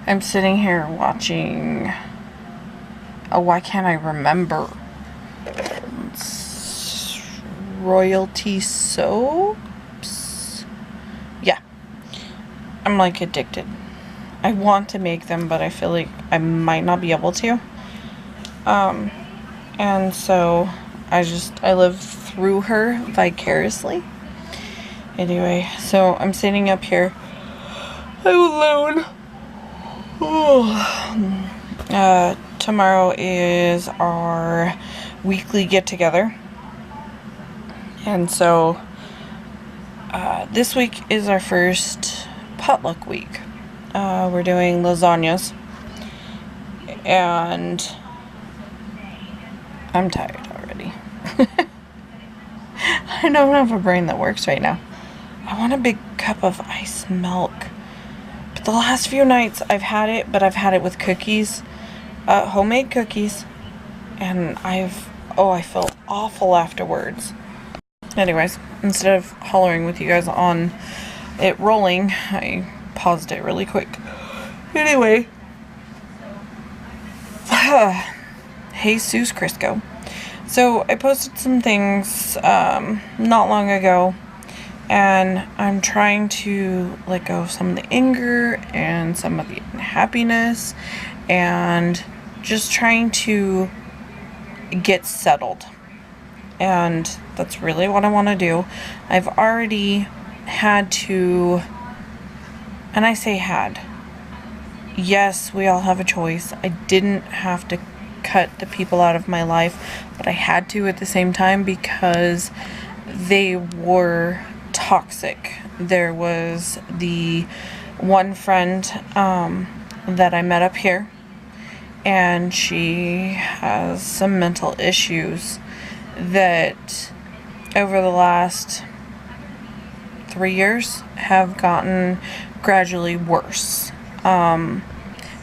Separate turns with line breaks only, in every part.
I'm sitting here watching, oh, why can't I remember? It's royalty soaps? Yeah. I'm like addicted. I want to make them, but I feel like I might not be able to. And so I live through her vicariously. Anyway, so I'm sitting up here. I'm alone. Tomorrow is our weekly get-together. And so this week is our first potluck week. We're doing lasagnas. And I'm tired already. I don't have a brain that works right now. I want a big cup of iced milk. But the last few nights I've had it, but I've had it with cookies. Homemade cookies. And I feel awful afterwards. Anyways, instead of hollering with you guys on it rolling, I paused it really quick. Anyway. Jesus Crisco. So I posted some things not long ago, and I'm trying to let go of some of the anger and some of the unhappiness, and just trying to get settled. And that's really what I want to do. I've already had to, and I say had, yes, we all have a choice. I didn't have to cut the people out of my life, but I had to at the same time because they were toxic. There was the one friend that I met up here, and she has some mental issues that over the last 3 years have gotten gradually worse, to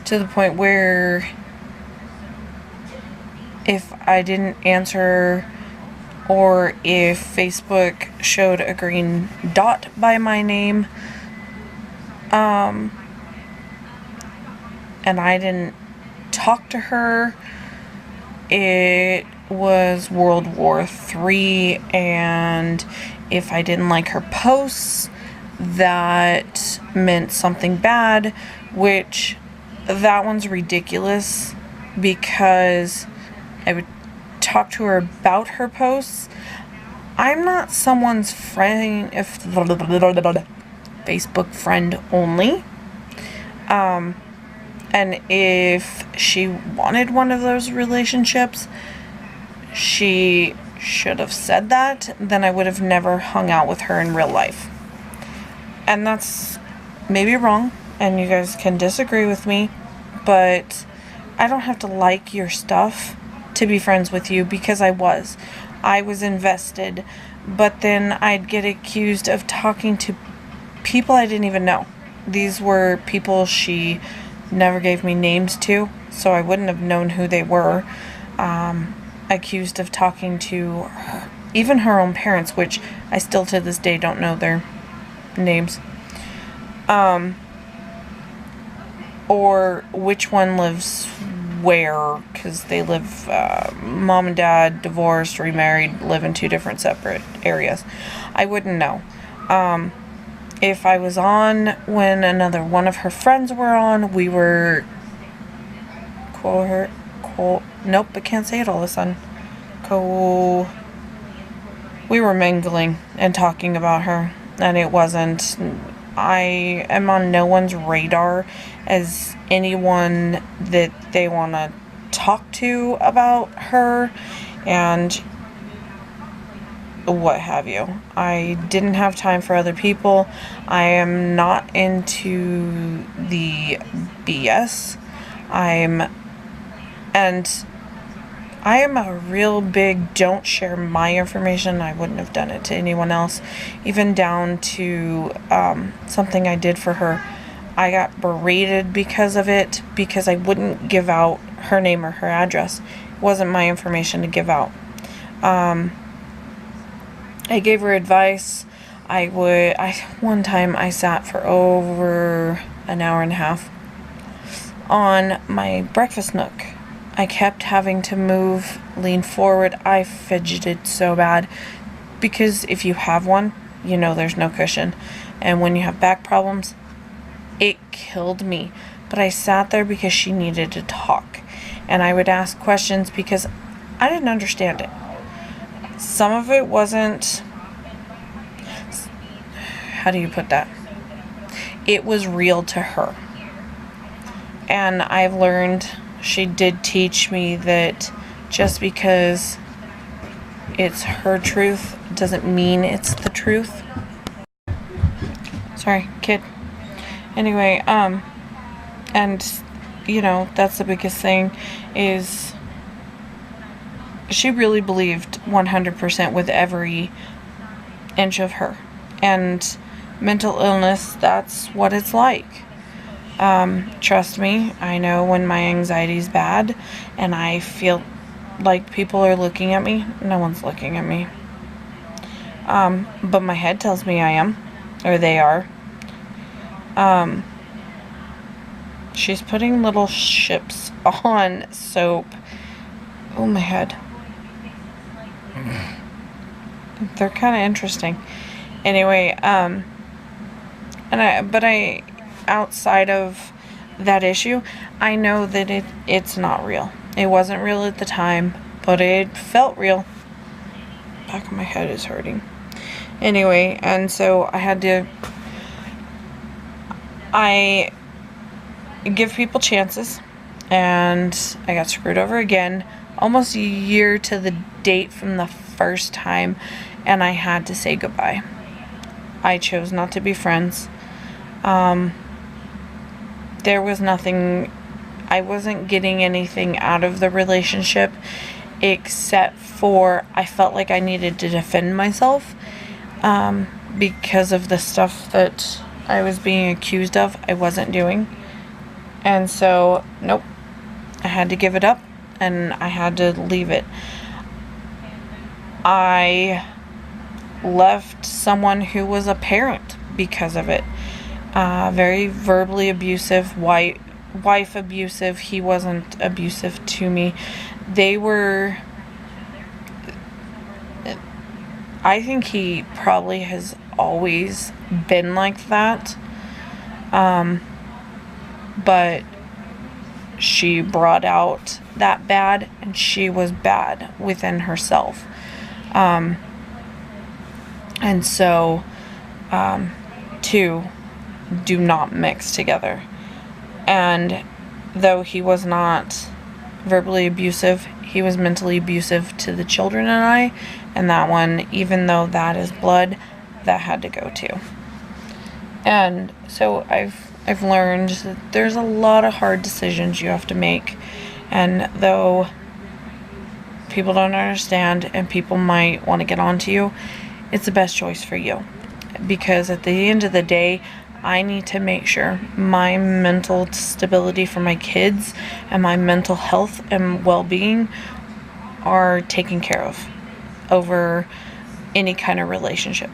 the point where if I didn't answer, or if Facebook showed a green dot by my name, and I didn't talk to her, it was World War III. And if I didn't like her posts, that meant something bad, which that one's ridiculous, because I would talk to her about her posts. I'm not someone's friend, if Facebook friend only. And if she wanted one of those relationships, she should have said that. Then I would have never hung out with her in real life. And that's maybe wrong, and you guys can disagree with me, but I don't have to like your stuff to be friends with you, because I was invested, but then I'd get accused of talking to people I didn't even know. These were people she never gave me names to, so I wouldn't have known who they were. Accused of talking to her, even her own parents, which I still to this day don't know their names. Or which one lives where, because they live, mom and dad, divorced, remarried, live in two different separate areas. I wouldn't know. If I was on when another one of her friends were on, we were, nope, I can't say it all of a sudden. We were mingling and talking about her, and it wasn't, I am on no one's radar as anyone that they want to talk to about her and what have you. I didn't have time for other people. I am not into the BS. I am a real big don't share my information. I wouldn't have done it to anyone else, even down to something I did for her. I got berated because of it, because I wouldn't give out her name or her address. It wasn't my information to give out. I gave her advice. One time I sat for over an hour and a half on my breakfast nook. I kept having to move, lean forward. I fidgeted so bad because if you have one, you know there's no cushion. And when you have back problems, it killed me. But I sat there because she needed to talk. And I would ask questions because I didn't understand it. Some of it wasn't, how do you put that? It was real to her. And I've learned, she did teach me that just because it's her truth doesn't mean it's the truth. Sorry, kid. Anyway, and you know, that's the biggest thing is she really believed 100% with every inch of her. And mental illness, that's what it's like. Trust me, I know when my anxiety's bad and I feel like people are looking at me. No one's looking at me. But my head tells me I am, or they are. She's putting little ships on soap. Oh, my head. They're kind of interesting. Anyway, but outside of that issue, I know that it's not real. It wasn't real at the time, but it felt real. Back of my head is hurting. Anyway, and so I give people chances, and I got screwed over again, almost a year to the date from the first time, and I had to say goodbye. I chose not to be friends. There was nothing, I wasn't getting anything out of the relationship except for I felt like I needed to defend myself because of the stuff that I was being accused of I wasn't doing. And so, nope, I had to give it up and I had to leave it. I left someone who was a parent because of it. Very verbally abusive, wife abusive. He wasn't abusive to me. I think he probably has always been like that. But she brought out that bad, and she was bad within herself. And so, two do not mix together. And though he was not verbally abusive, he was mentally abusive to the children and I, and that one, even though that is blood, that had to go too. And so I've learned that there's a lot of hard decisions you have to make, and though people don't understand and people might want to get on to you, it's the best choice for you, because at the end of the day, I need to make sure my mental stability for my kids and my mental health and well-being are taken care of over any kind of relationship.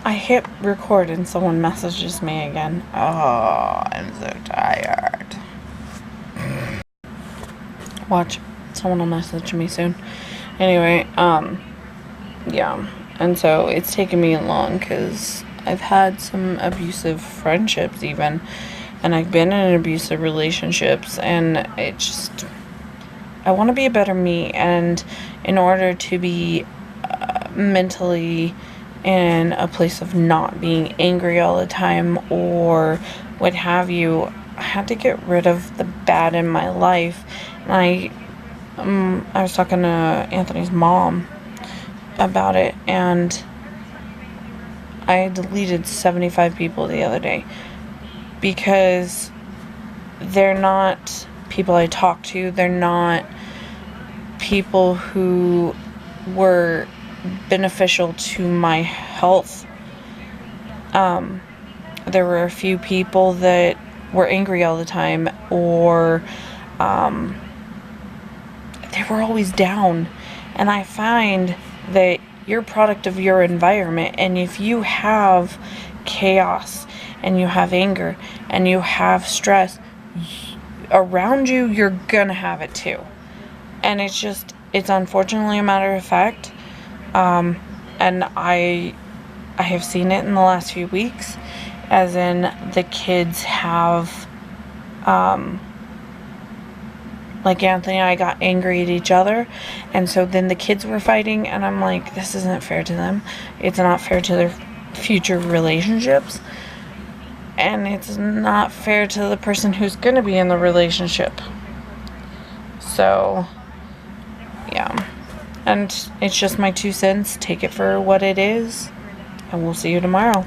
I hit record and someone messages me again. Oh, I'm so tired. Watch, someone will message me soon. Anyway, yeah, and so it's taken me long because I've had some abusive friendships even, and I've been in abusive relationships, and I want to be a better me, and in order to be mentally in a place of not being angry all the time or what have you, I had to get rid of the bad in my life. And I was talking to Anthony's mom about it, and I deleted 75 people the other day because they're not people I talk to. They're not people who were beneficial to my health. There were a few people that were angry all the time, or they were always down. And I find that you're a product of your environment, and if you have chaos and you have anger and you have stress around you, you're gonna have it too. And it's unfortunately a matter of fact. And I have seen it in the last few weeks, as in the kids have, like Anthony and I got angry at each other, and so then the kids were fighting, and I'm like, this isn't fair to them. It's not fair to their future relationships, and it's not fair to the person who's gonna be in the relationship. So, yeah. And it's just my 2 cents. Take it for what it is, and we'll see you tomorrow.